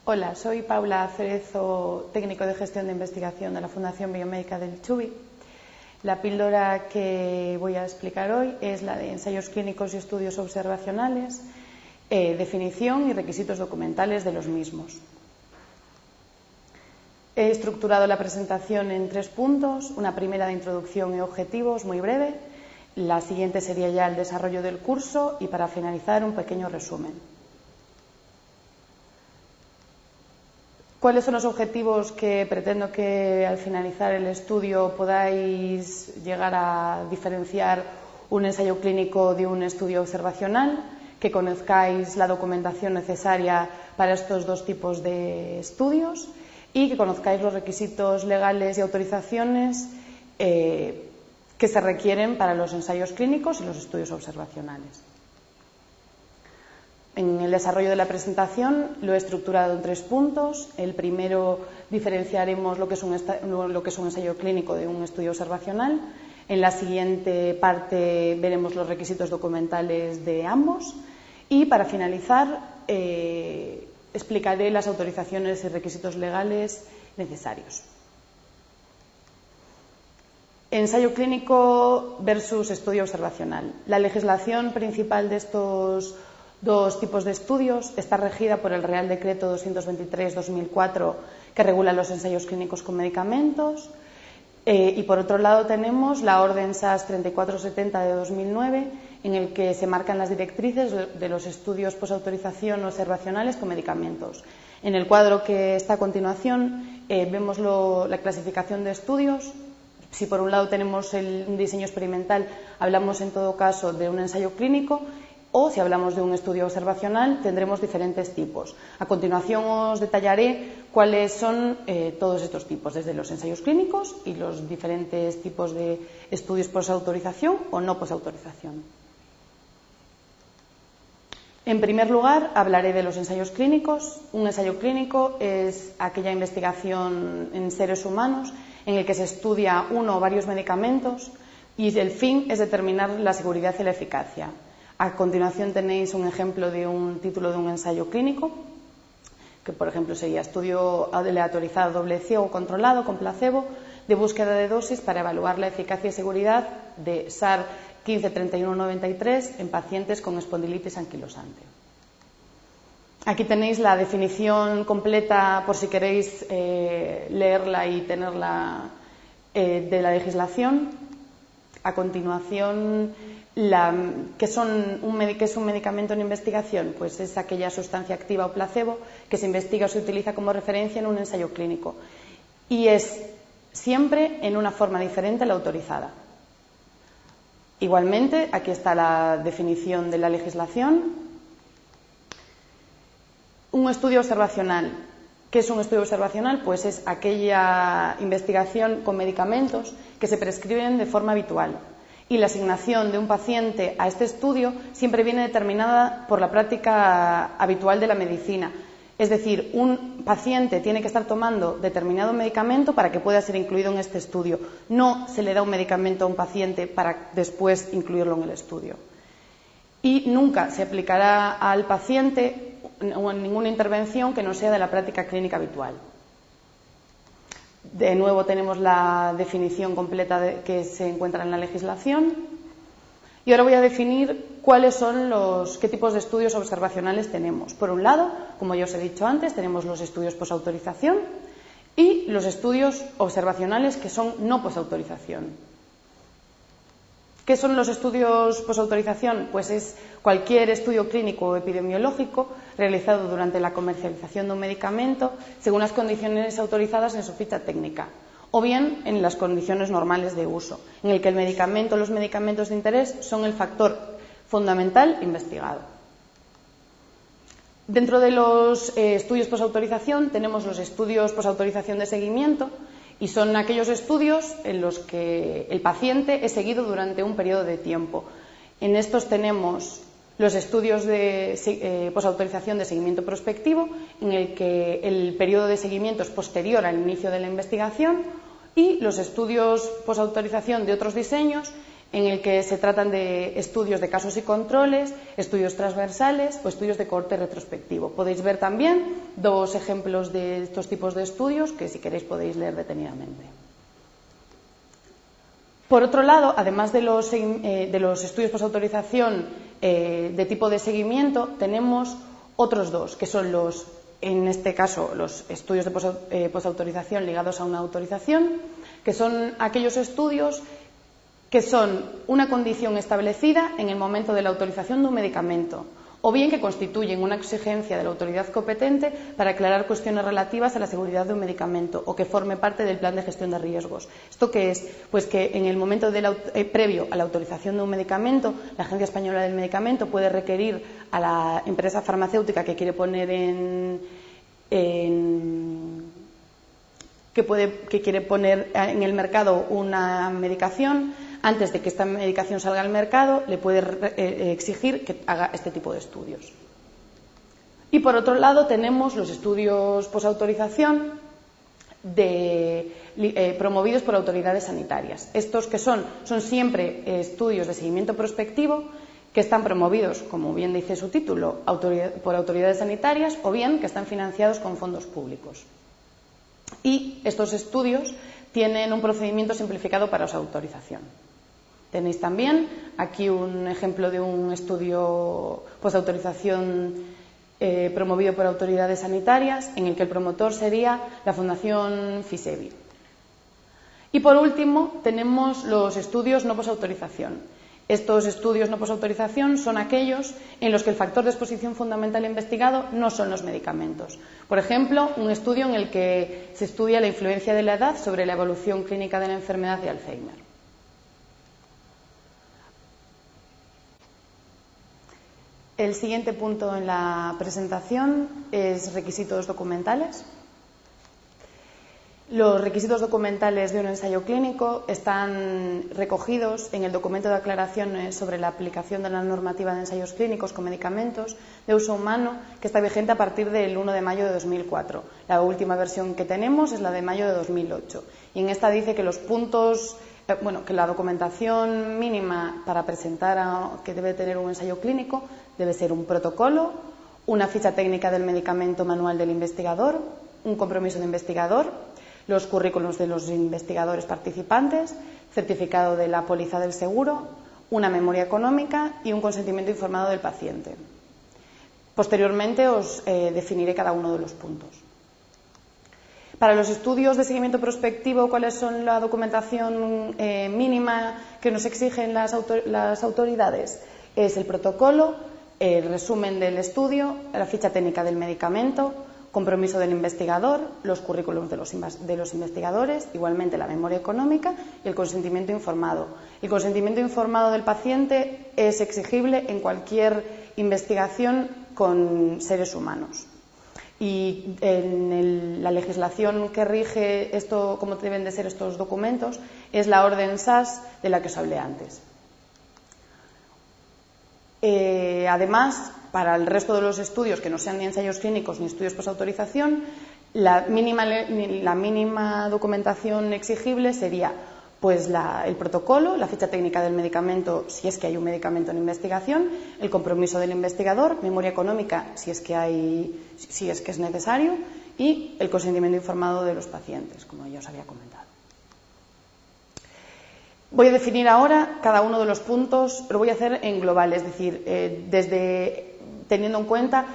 Hola, soy Paula Cerezo, técnico de gestión de investigación de la Fundación Biomédica del Chubi. La píldora que voy a explicar hoy es la de ensayos clínicos y estudios observacionales, definición y requisitos documentales de los mismos. He estructurado la presentación en 3 puntos, una primera de introducción y objetivos muy breve, la siguiente sería ya el desarrollo del curso y para finalizar un pequeño resumen. ¿Cuáles son los objetivos que pretendo que al finalizar el estudio podáis llegar a diferenciar un ensayo clínico de un estudio observacional? Que conozcáis la documentación necesaria para estos 2 tipos de estudios y que conozcáis los requisitos legales y autorizaciones que se requieren para los ensayos clínicos y los estudios observacionales. En el desarrollo de la presentación lo he estructurado en 3 puntos. El primero, diferenciaremos lo que es un ensayo clínico de un estudio observacional. En la siguiente parte veremos los requisitos documentales de ambos. Y para finalizar, explicaré las autorizaciones y requisitos legales necesarios. Ensayo clínico versus estudio observacional. La legislación principal de estos 2 tipos de estudios está regida por el Real Decreto 223/2004 que regula los ensayos clínicos con medicamentos y por otro lado tenemos la Orden SAS 3470 de 2009 en el que se marcan las directrices de los estudios posautorización observacionales con medicamentos. En el cuadro que está a continuación vemos la clasificación de estudios. Si por un lado tenemos un diseño experimental, hablamos en todo caso de un ensayo clínico. O si hablamos de un estudio observacional, tendremos diferentes tipos. A continuación os detallaré cuáles son todos estos tipos, desde los ensayos clínicos y los diferentes tipos de estudios posautorización o no posautorización. En primer lugar, hablaré de los ensayos clínicos. Un ensayo clínico es aquella investigación en seres humanos en el que se estudia uno o varios medicamentos y el fin es determinar la seguridad y la eficacia. A continuación tenéis un ejemplo de un título de un ensayo clínico, que por ejemplo sería estudio aleatorizado doble ciego controlado con placebo de búsqueda de dosis para evaluar la eficacia y seguridad de SAR 153193 en pacientes con espondilitis anquilosante. Aquí tenéis la definición completa por si queréis leerla y tenerla de la legislación. A continuación, ¿qué es un medicamento en investigación? Pues es aquella sustancia activa o placebo que se investiga o se utiliza como referencia en un ensayo clínico y es siempre en una forma diferente a la autorizada. Igualmente, aquí está la definición de la legislación. Un estudio observacional. ¿Qué es un estudio observacional? Pues es aquella investigación con medicamentos que se prescriben de forma habitual. Y la asignación de un paciente a este estudio siempre viene determinada por la práctica habitual de la medicina. Es decir, un paciente tiene que estar tomando determinado medicamento para que pueda ser incluido en este estudio. No se le da un medicamento a un paciente para después incluirlo en el estudio. Y nunca se aplicará al paciente ninguna intervención que no sea de la práctica clínica habitual. De nuevo tenemos la definición completa que se encuentra en la legislación. Y ahora voy a definir qué tipos de estudios observacionales tenemos. Por un lado, como ya os he dicho antes, tenemos los estudios posautorización y los estudios observacionales que son no posautorización. ¿Qué son los estudios posautorización? Pues es cualquier estudio clínico o epidemiológico realizado durante la comercialización de un medicamento según las condiciones autorizadas en su ficha técnica o bien en las condiciones normales de uso, en el que el medicamento o los medicamentos de interés son el factor fundamental investigado. Dentro de los estudios posautorización tenemos los estudios posautorización de seguimiento y son aquellos estudios en los que el paciente es seguido durante un periodo de tiempo. En estos tenemos los estudios de posautorización de seguimiento prospectivo, en el que el periodo de seguimiento es posterior al inicio de la investigación, y los estudios posautorización de otros diseños, en el que se tratan de estudios de casos y controles, estudios transversales o estudios de corte retrospectivo. Podéis ver también dos ejemplos de estos tipos de estudios que, si queréis, podéis leer detenidamente. Por otro lado, además de los estudios posautorización de tipo de seguimiento, tenemos otros dos, que son en este caso, los estudios de posautorización ligados a una autorización, que son aquellos estudios que son una condición establecida en el momento de la autorización de un medicamento, o bien que constituyen una exigencia de la autoridad competente para aclarar cuestiones relativas a la seguridad de un medicamento o que forme parte del plan de gestión de riesgos. ¿Esto qué es? Pues que en el momento previo a la autorización de un medicamento, la Agencia Española del Medicamento puede requerir a la empresa farmacéutica que quiere poner que quiere poner en el mercado una medicación. Antes de que esta medicación salga al mercado, le puede exigir que haga este tipo de estudios. Y por otro lado, tenemos los estudios posautorización promovidos por autoridades sanitarias. Estos que son siempre estudios de seguimiento prospectivo que están promovidos, como bien dice su título, por autoridades sanitarias o bien que están financiados con fondos públicos. Y estos estudios tienen un procedimiento simplificado para su autorización. Tenéis también aquí un ejemplo de un estudio posautorización promovido por autoridades sanitarias, en el que el promotor sería la Fundación Fisevi. Y por último, tenemos los estudios no posautorización. Estos estudios no posautorización son aquellos en los que el factor de exposición fundamental investigado no son los medicamentos. Por ejemplo, un estudio en el que se estudia la influencia de la edad sobre la evolución clínica de la enfermedad de Alzheimer. El siguiente punto en la presentación es requisitos documentales. Los requisitos documentales de un ensayo clínico están recogidos en el documento de aclaraciones sobre la aplicación de la normativa de ensayos clínicos con medicamentos de uso humano, que está vigente a partir del 1 de mayo de 2004. La última versión que tenemos es la de mayo de 2008. Y en esta dice que los puntos, que la documentación mínima para presentar que debe tener un ensayo clínico debe ser un protocolo, una ficha técnica del medicamento manual del investigador, un compromiso de investigador, los currículos de los investigadores participantes, certificado de la póliza del seguro, una memoria económica y un consentimiento informado del paciente. Posteriormente os definiré cada uno de los puntos. Para los estudios de seguimiento prospectivo, ¿cuáles son la documentación mínima que nos exigen las autoridades? Es el protocolo, el resumen del estudio, la ficha técnica del medicamento, compromiso del investigador, los currículums de los investigadores, igualmente la memoria económica y el consentimiento informado. El consentimiento informado del paciente es exigible en cualquier investigación con seres humanos. Y en la legislación que rige cómo deben de ser estos documentos es la orden SAS de la que os hablé antes. Además, para el resto de los estudios que no sean ni ensayos clínicos ni estudios posautorización, la mínima documentación exigible sería el protocolo, la ficha técnica del medicamento si es que hay un medicamento en investigación, el compromiso del investigador, memoria económica si es que es necesario y el consentimiento informado de los pacientes, como ya os había comentado. Voy a definir ahora cada uno de los puntos, lo voy a hacer en global, es decir, teniendo en cuenta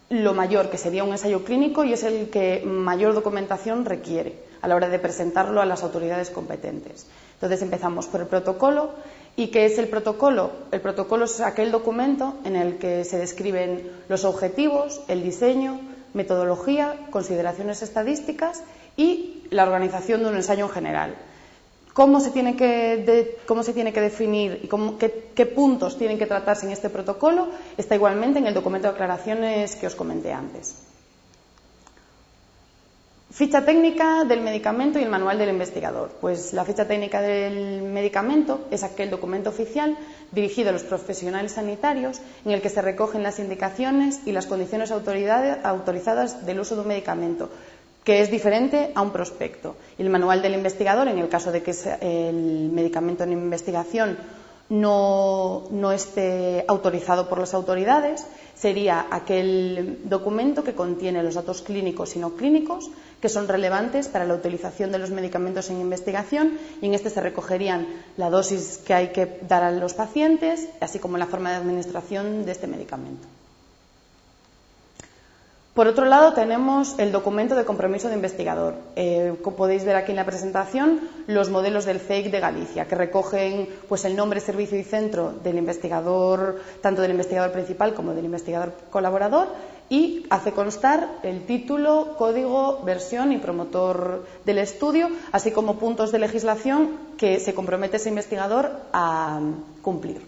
lo mayor, que sería un ensayo clínico y es el que mayor documentación requiere a la hora de presentarlo a las autoridades competentes. Entonces empezamos por el protocolo. ¿Y qué es el protocolo? El protocolo es aquel documento en el que se describen los objetivos, el diseño, metodología, consideraciones estadísticas y la organización de un ensayo en general. ¿Cómo se tiene que definir y qué puntos tienen que tratarse en este protocolo? Está igualmente en el documento de aclaraciones que os comenté antes. Ficha técnica del medicamento y el manual del investigador. Pues la ficha técnica del medicamento es aquel documento oficial dirigido a los profesionales sanitarios en el que se recogen las indicaciones y las condiciones autorizadas del uso de un medicamento, que es diferente a un prospecto. Y el manual del investigador, en el caso de que el medicamento en investigación no esté autorizado por las autoridades. Sería aquel documento que contiene los datos clínicos y no clínicos que son relevantes para la utilización de los medicamentos en investigación, y en este se recogerían la dosis que hay que dar a los pacientes, así como la forma de administración de este medicamento. Por otro lado, tenemos el documento de compromiso de investigador. Como podéis ver aquí en la presentación, los modelos del CEIC de Galicia, que recogen pues, el nombre, servicio y centro del investigador, tanto del investigador principal como del investigador colaborador, y hace constar el título, código, versión y promotor del estudio, así como puntos de legislación que se compromete ese investigador a cumplir.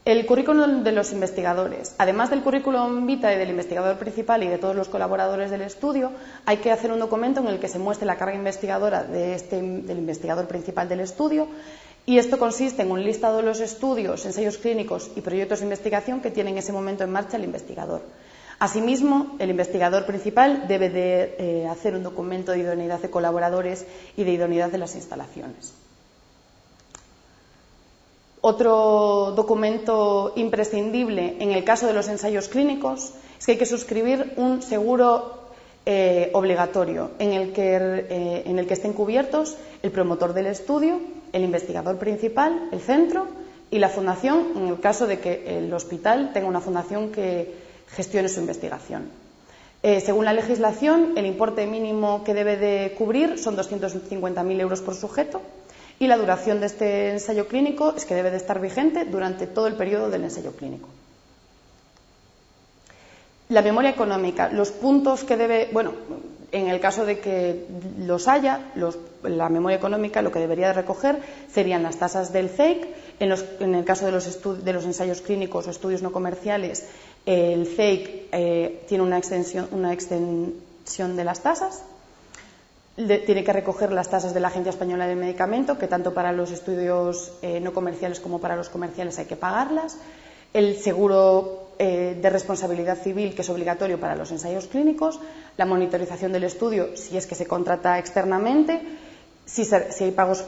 El currículum de los investigadores. Además del currículum vitae del investigador principal y de todos los colaboradores del estudio, hay que hacer un documento en el que se muestre la carga investigadora del investigador principal del estudio, y esto consiste en un listado de los estudios, ensayos clínicos y proyectos de investigación que tiene en ese momento en marcha el investigador. Asimismo, el investigador principal debe de hacer un documento de idoneidad de colaboradores y de idoneidad de las instalaciones. Otro documento imprescindible en el caso de los ensayos clínicos es que hay que suscribir un seguro obligatorio en el que estén cubiertos el promotor del estudio, el investigador principal, el centro y la fundación, en el caso de que el hospital tenga una fundación que gestione su investigación. Según la legislación, el importe mínimo que debe de cubrir son 250.000 euros por sujeto, y la duración de este ensayo clínico es que debe de estar vigente durante todo el periodo del ensayo clínico. La memoria económica, los puntos que debe, en el caso de que los haya, la memoria económica lo que debería de recoger serían las tasas del CEIC. En el caso de los ensayos clínicos o estudios no comerciales, el CEIC tiene una extensión de las tasas. Tiene que recoger las tasas de la Agencia Española del Medicamento, que tanto para los estudios no comerciales como para los comerciales hay que pagarlas. El seguro de responsabilidad civil, que es obligatorio para los ensayos clínicos. La monitorización del estudio, si es que se contrata externamente. Si hay pagos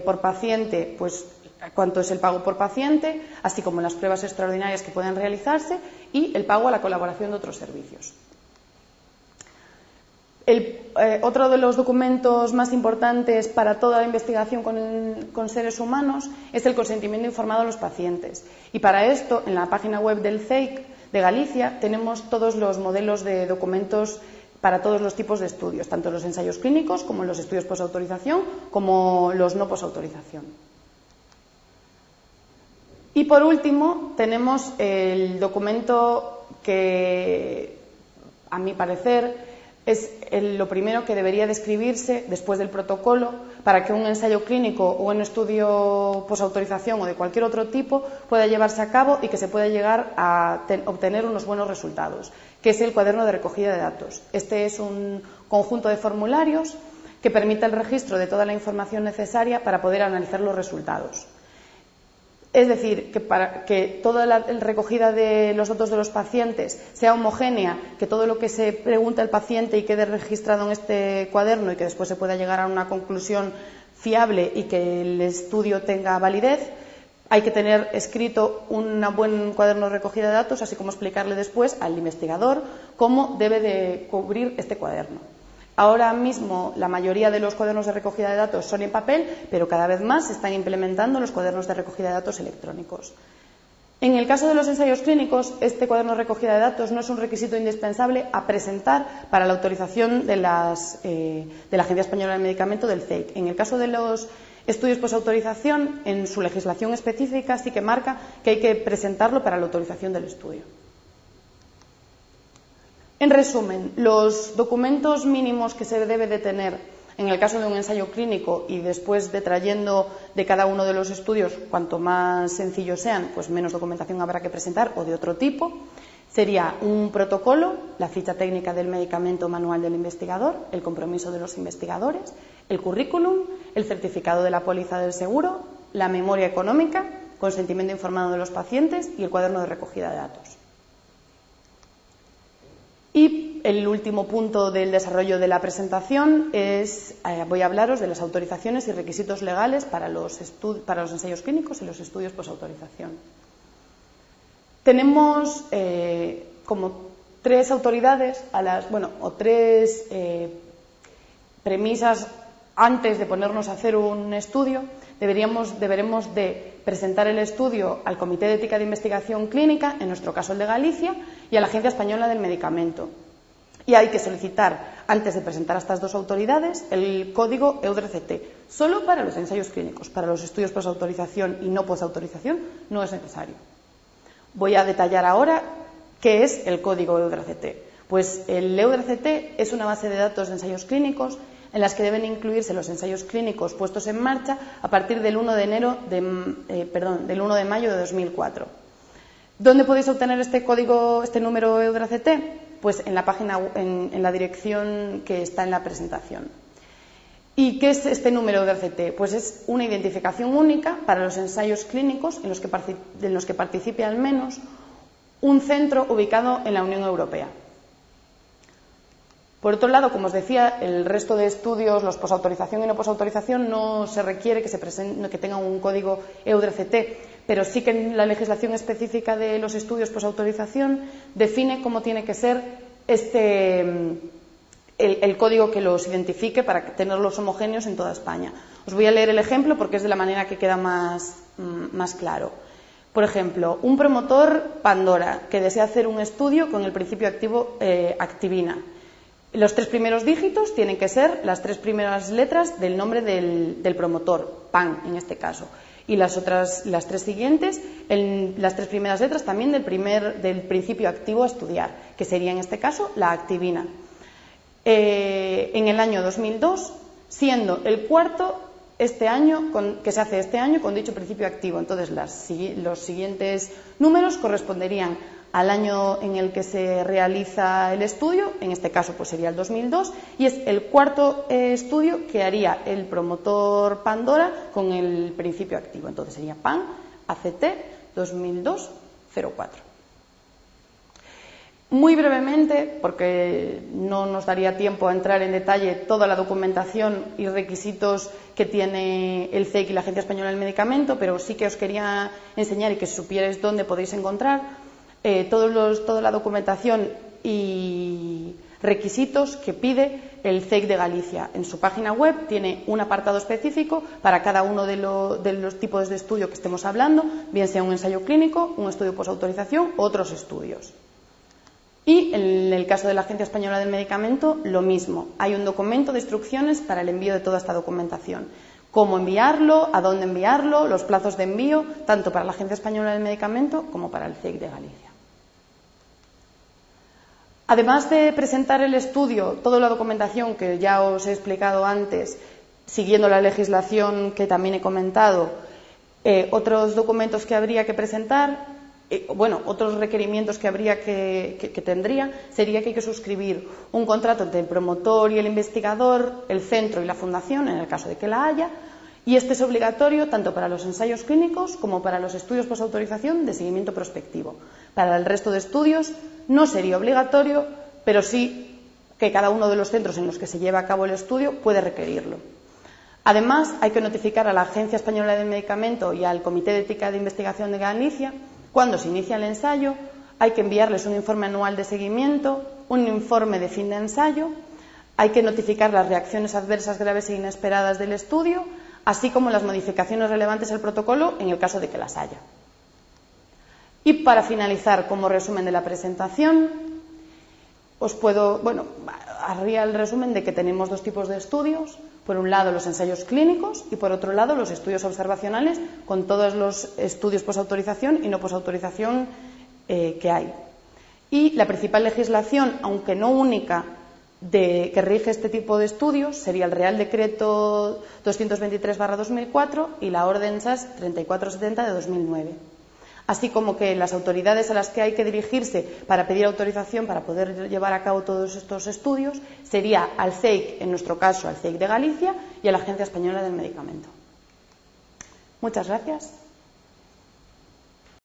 por paciente, pues cuánto es el pago por paciente, así como las pruebas extraordinarias que pueden realizarse, y el pago a la colaboración de otros servicios. Otro de los documentos más importantes para toda la investigación con seres humanos es el consentimiento informado a los pacientes. Y para esto, en la página web del CEIC de Galicia, tenemos todos los modelos de documentos para todos los tipos de estudios, tanto los ensayos clínicos como los estudios posautorización, como los no posautorización. Y por último, tenemos el documento que, a mi parecer, es lo primero que debería describirse después del protocolo para que un ensayo clínico o un estudio posautorización o de cualquier otro tipo pueda llevarse a cabo y que se pueda llegar a obtener unos buenos resultados, que es el cuaderno de recogida de datos. Este es un conjunto de formularios que permite el registro de toda la información necesaria para poder analizar los resultados. Es decir, que para que toda la recogida de los datos de los pacientes sea homogénea, que todo lo que se pregunta al paciente y quede registrado en este cuaderno y que después se pueda llegar a una conclusión fiable y que el estudio tenga validez, hay que tener escrito un buen cuaderno de recogida de datos, así como explicarle después al investigador cómo debe de cubrir este cuaderno. Ahora mismo la mayoría de los cuadernos de recogida de datos son en papel, pero cada vez más se están implementando los cuadernos de recogida de datos electrónicos. En el caso de los ensayos clínicos, este cuaderno de recogida de datos no es un requisito indispensable a presentar para la autorización de la Agencia Española del Medicamento, del CEIC. En el caso de los estudios posautorización, en su legislación específica sí que marca que hay que presentarlo para la autorización del estudio. En resumen, los documentos mínimos que se debe de tener en el caso de un ensayo clínico y después detrayendo de cada uno de los estudios, cuanto más sencillos sean, pues menos documentación habrá que presentar o de otro tipo, sería un protocolo, la ficha técnica del medicamento manual del investigador, el compromiso de los investigadores, el currículum, el certificado de la póliza del seguro, la memoria económica, consentimiento informado de los pacientes y el cuaderno de recogida de datos. Y el último punto del desarrollo de la presentación es, voy a hablaros de las autorizaciones y requisitos legales para los ensayos clínicos y los estudios posautorización. Tenemos como tres autoridades, o tres premisas antes de ponernos a hacer un estudio. Deberemos de presentar el estudio al Comité de Ética de Investigación Clínica, en nuestro caso el de Galicia, y a la Agencia Española del Medicamento. Y hay que solicitar, antes de presentar a estas dos autoridades, el código EUDRCT, solo para los ensayos clínicos. Para los estudios posautorización y no posautorización no es necesario. Voy a detallar ahora qué es el código EUDRCT. Pues el EUDRCT es una base de datos de ensayos clínicos en las que deben incluirse los ensayos clínicos puestos en marcha a partir del 1 de mayo de 2004. ¿Dónde podéis obtener este código, este número EUDRCT? Pues en la página, en la dirección que está en la presentación. ¿Y qué es este número EUDRCT? Pues es una identificación única para los ensayos clínicos en los que participe al menos un centro ubicado en la Unión Europea. Por otro lado, como os decía, el resto de estudios, los posautorización y no posautorización, no se requiere que tengan un código EUDRCT, pero sí que en la legislación específica de los estudios posautorización define cómo tiene que ser el código que los identifique para tenerlos homogéneos en toda España. Os voy a leer el ejemplo porque es de la manera que queda más claro. Por ejemplo, un promotor Pandora que desea hacer un estudio con el principio activo activina. Los 3 primeros dígitos tienen que ser las 3 primeras letras del nombre del promotor, PAN en este caso. Y las 3 siguientes, las 3 primeras letras también del principio activo a estudiar, que sería en este caso la activina. En el año 2002, siendo el cuarto que se hace este año con dicho principio activo. Entonces, los siguientes números corresponderían al año en el que se realiza el estudio, en este caso pues sería el 2002, y es el cuarto estudio que haría el promotor Pandora con el principio activo. Entonces sería PAN ACT 2002-04. Muy brevemente, porque no nos daría tiempo a entrar en detalle toda la documentación y requisitos que tiene el CEIC y la Agencia Española del Medicamento, pero sí que os quería enseñar y que supierais dónde podéis encontrar toda la documentación y requisitos que pide el CEIC de Galicia. En su página web tiene un apartado específico para cada uno de los tipos de estudio que estemos hablando, bien sea un ensayo clínico, un estudio posautorización u otros estudios. Y en el caso de la Agencia Española del Medicamento, lo mismo. Hay un documento de instrucciones para el envío de toda esta documentación. Cómo enviarlo, a dónde enviarlo, los plazos de envío, tanto para la Agencia Española del Medicamento como para el CEIC de Galicia. Además de presentar el estudio, toda la documentación que ya os he explicado antes, siguiendo la legislación que también he comentado, otros documentos que habría que presentar, otros requerimientos que tendría, sería que hay que suscribir un contrato entre el promotor y el investigador, el centro y la fundación, en el caso de que la haya, y este es obligatorio tanto para los ensayos clínicos como para los estudios posautorización de seguimiento prospectivo. Para el resto de estudios no sería obligatorio, pero sí que cada uno de los centros en los que se lleva a cabo el estudio puede requerirlo. Además, hay que notificar a la Agencia Española del Medicamento y al Comité de Ética de Investigación de Galicia cuando se inicia el ensayo. Hay que enviarles un informe anual de seguimiento, un informe de fin de ensayo, hay que notificar las reacciones adversas graves e inesperadas del estudio, así como las modificaciones relevantes al protocolo en el caso de que las haya. Y para finalizar, como resumen de la presentación, haría el resumen de que tenemos dos tipos de estudios. Por un lado, los ensayos clínicos y, por otro lado, los estudios observacionales con todos los estudios posautorización y no posautorización que hay. Y la principal legislación, aunque no única, que rige este tipo de estudios sería el Real Decreto 223/2004 y la Orden SAS 3470 de 2009. Así como que las autoridades a las que hay que dirigirse para pedir autorización para poder llevar a cabo todos estos estudios sería al CEIC, en nuestro caso al CEIC de Galicia, y a la Agencia Española del Medicamento. Muchas gracias.